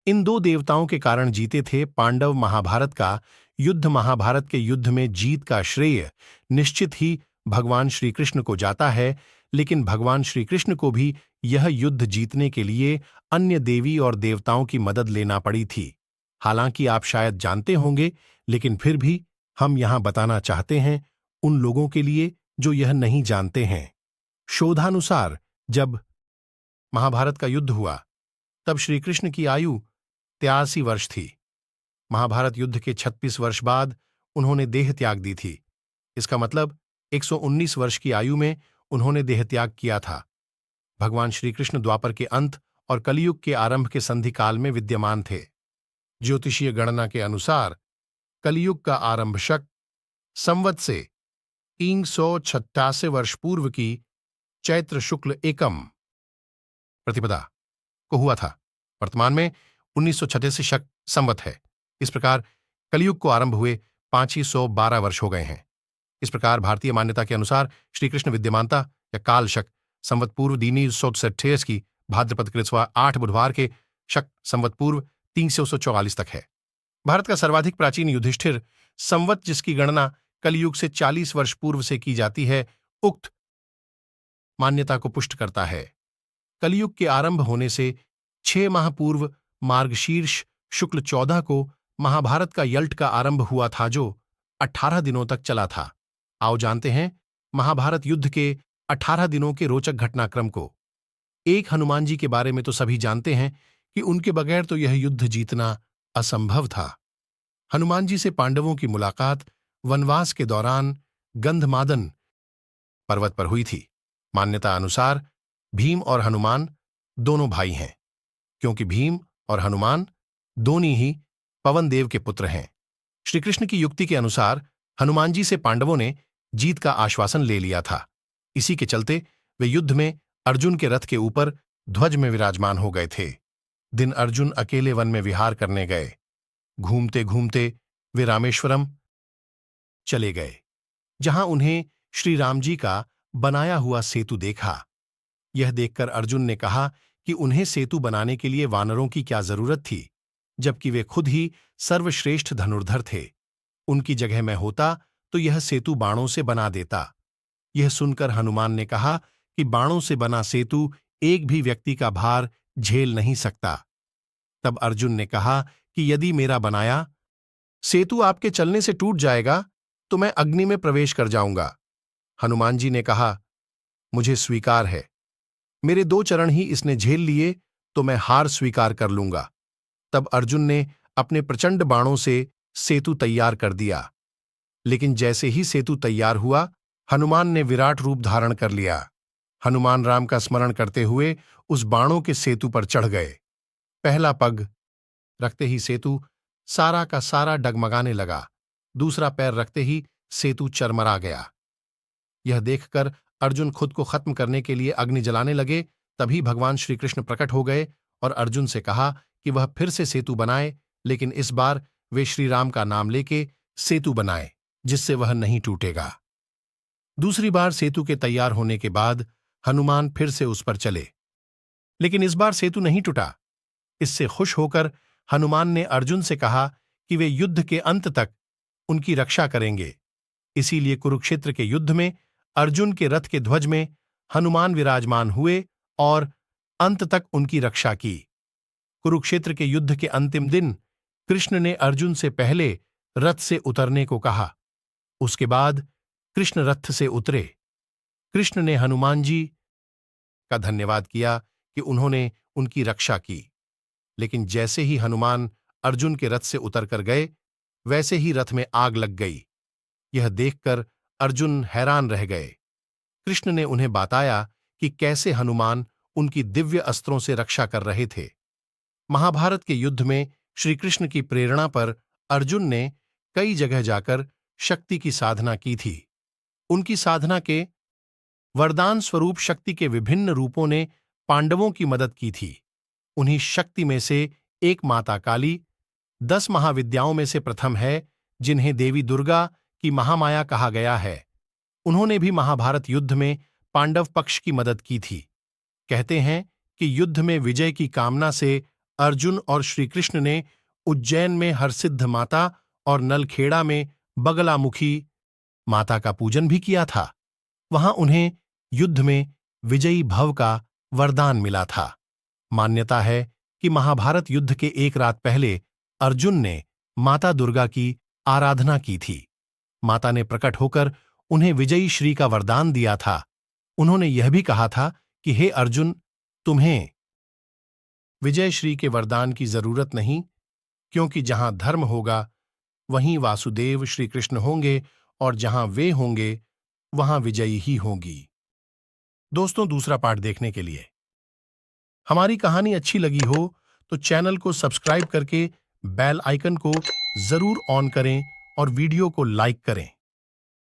इन दो देवताओं के कारण जीते थे पांडव महाभारत का युद्ध। महाभारत के युद्ध में जीत का श्रेय निश्चित ही भगवान श्री कृष्ण को जाता है, लेकिन भगवान श्री कृष्ण को भी यह युद्ध जीतने के लिए अन्य देवी और देवताओं की मदद लेना पड़ी थी। हालांकि आप शायद जानते होंगे, लेकिन फिर भी हम यहां बताना चाहते हैं उन लोगों के लिए जो यह नहीं जानते हैं। शोधानुसार जब महाभारत का युद्ध हुआ तब श्री कृष्ण की आयु 83 वर्ष थी। महाभारत युद्ध के 36 वर्ष बाद उन्होंने देह त्याग दी थी। इसका मतलब 119 वर्ष की आयु में उन्होंने देह त्याग किया था। भगवान श्री कृष्ण द्वापर के अंत और कलियुग के आरंभ के संधि काल में विद्यमान थे। ज्योतिषीय गणना के अनुसार कलियुग का आरंभ शक संवत से 386 वर्ष पूर्व की चैत्र शुक्ल एकम प्रतिपदा को हुआ था। वर्तमान में 1986 शक संवत है। इस प्रकार कलियुग को आरंभ हुए 512 वर्ष हो गए हैं। इस प्रकार भारतीय मान्यता के अनुसार श्री कृष्ण विद्यमानता या काल शक संवत पूर्व दीनी 1928 की भाद्रपद कृत्वा 8 बुधवार के शक संवत पूर्व 344 तक है। भारत का सर्वाधिक प्राचीन युधिष्ठिर संवत, जिसकी गणना कलियुग से 40 वर्ष पूर्व से की जाती है, उक्त मान्यता को पुष्ट करता है। कलियुग के आरंभ होने से 6 माह पूर्व मार्गशीर्ष शुक्ल 14 को महाभारत का यल्ट का आरंभ हुआ था, जो 18 दिनों तक चला था। आओ जानते हैं महाभारत युद्ध के 18 दिनों के रोचक घटनाक्रम को। एक, हनुमान जी के बारे में तो सभी जानते हैं कि उनके बगैर तो यह युद्ध जीतना असंभव था। हनुमान जी से पांडवों की मुलाकात वनवास के दौरान गंधमादन पर्वत पर हुई थी। मान्यता अनुसार भीम और हनुमान दोनों भाई हैं, क्योंकि भीम और हनुमान दोनों ही पवन देव के पुत्र हैं। श्री कृष्ण की युक्ति के अनुसार हनुमान जी से पांडवों ने जीत का आश्वासन ले लिया था। इसी के चलते वे युद्ध में अर्जुन के रथ के ऊपर ध्वज में विराजमान हो गए थे। दिन अर्जुन अकेले वन में विहार करने गए। घूमते घूमते वे रामेश्वरम चले गए, जहां उन्हें श्री राम जी का बनाया हुआ सेतु देखा। यह देखकर अर्जुन ने कहा कि उन्हें सेतु बनाने के लिए वानरों की क्या जरूरत थी, जबकि वे खुद ही सर्वश्रेष्ठ धनुर्धर थे। उनकी जगह मैं होता तो यह सेतु बाणों से बना देता। यह सुनकर हनुमान ने कहा कि बाणों से बना सेतु एक भी व्यक्ति का भार झेल नहीं सकता। तब अर्जुन ने कहा कि यदि मेरा बनाया सेतु आपके चलने से टूट जाएगा तो मैं अग्नि में प्रवेश कर जाऊंगा। हनुमान जी ने कहा, मुझे स्वीकार है, मेरे 2 चरण ही इसने झेल लिए तो मैं हार स्वीकार कर लूंगा। तब अर्जुन ने अपने प्रचंड बाणों से सेतु तैयार कर दिया। लेकिन जैसे ही सेतु तैयार हुआ, हनुमान ने विराट रूप धारण कर लिया। हनुमान राम का स्मरण करते हुए उस बाणों के सेतु पर चढ़ गए। पहला पग रखते ही सेतु सारा का सारा डगमगाने लगा। दूसरा पैर रखते ही सेतु चरमरा गया। यह देखकर अर्जुन खुद को खत्म करने के लिए अग्नि जलाने लगे। तभी भगवान श्री कृष्ण प्रकट हो गए और अर्जुन से कहा कि वह फिर से सेतु बनाए, लेकिन इस बार वे श्री राम का नाम लेके सेतु बनाए, जिससे वह नहीं टूटेगा। दूसरी बार सेतु के तैयार होने के बाद हनुमान फिर से उस पर चले, लेकिन इस बार सेतु नहीं टूटा। इससे खुश होकर हनुमान ने अर्जुन से कहा कि वे युद्ध के अंत तक उनकी रक्षा करेंगे। इसीलिए कुरुक्षेत्र के युद्ध में अर्जुन के रथ के ध्वज में हनुमान विराजमान हुए और अंत तक उनकी रक्षा की। कुरुक्षेत्र के युद्ध के अंतिम दिन कृष्ण ने अर्जुन से पहले रथ से उतरने को कहा। उसके बाद कृष्ण रथ से उतरे। कृष्ण ने हनुमान जी का धन्यवाद किया कि उन्होंने उनकी रक्षा की। लेकिन जैसे ही हनुमान अर्जुन के रथ से उतरकर गए, वैसे ही रथ में आग लग गई। यह देखकर अर्जुन हैरान रह गए। कृष्ण ने उन्हें बताया कि कैसे हनुमान उनकी दिव्य अस्त्रों से रक्षा कर रहे थे। महाभारत के युद्ध में श्री कृष्ण की प्रेरणा पर अर्जुन ने कई जगह जाकर शक्ति की साधना की थी। उनकी साधना के वरदान स्वरूप शक्ति के विभिन्न रूपों ने पांडवों की मदद की थी। उन्हीं शक्ति में से एक माता काली 10 महाविद्याओं में से प्रथम है, जिन्हें देवी दुर्गा की महामाया कहा गया है। उन्होंने भी महाभारत युद्ध में पांडव पक्ष की मदद की थी। कहते हैं कि युद्ध में विजय की कामना से अर्जुन और श्री कृष्ण ने उज्जैन में हरसिद्ध माता और नलखेड़ा में बगलामुखी माता का पूजन भी किया था। वहां उन्हें युद्ध में विजयी भव का वरदान मिला था। मान्यता है कि महाभारत युद्ध के एक रात पहले अर्जुन ने माता दुर्गा की आराधना की थी। माता ने प्रकट होकर उन्हें विजयी श्री का वरदान दिया था। उन्होंने यह भी कहा था कि हे अर्जुन, तुम्हें विजय श्री के वरदान की जरूरत नहीं, क्योंकि जहां धर्म होगा वहीं वासुदेव श्री कृष्ण होंगे और जहां वे होंगे वहां विजयी ही होंगी। दोस्तों, दूसरा पार्ट देखने के लिए हमारी कहानी अच्छी लगी हो तो चैनल को सब्सक्राइब करके बेल आइकन को जरूर ऑन करें और वीडियो को लाइक करें।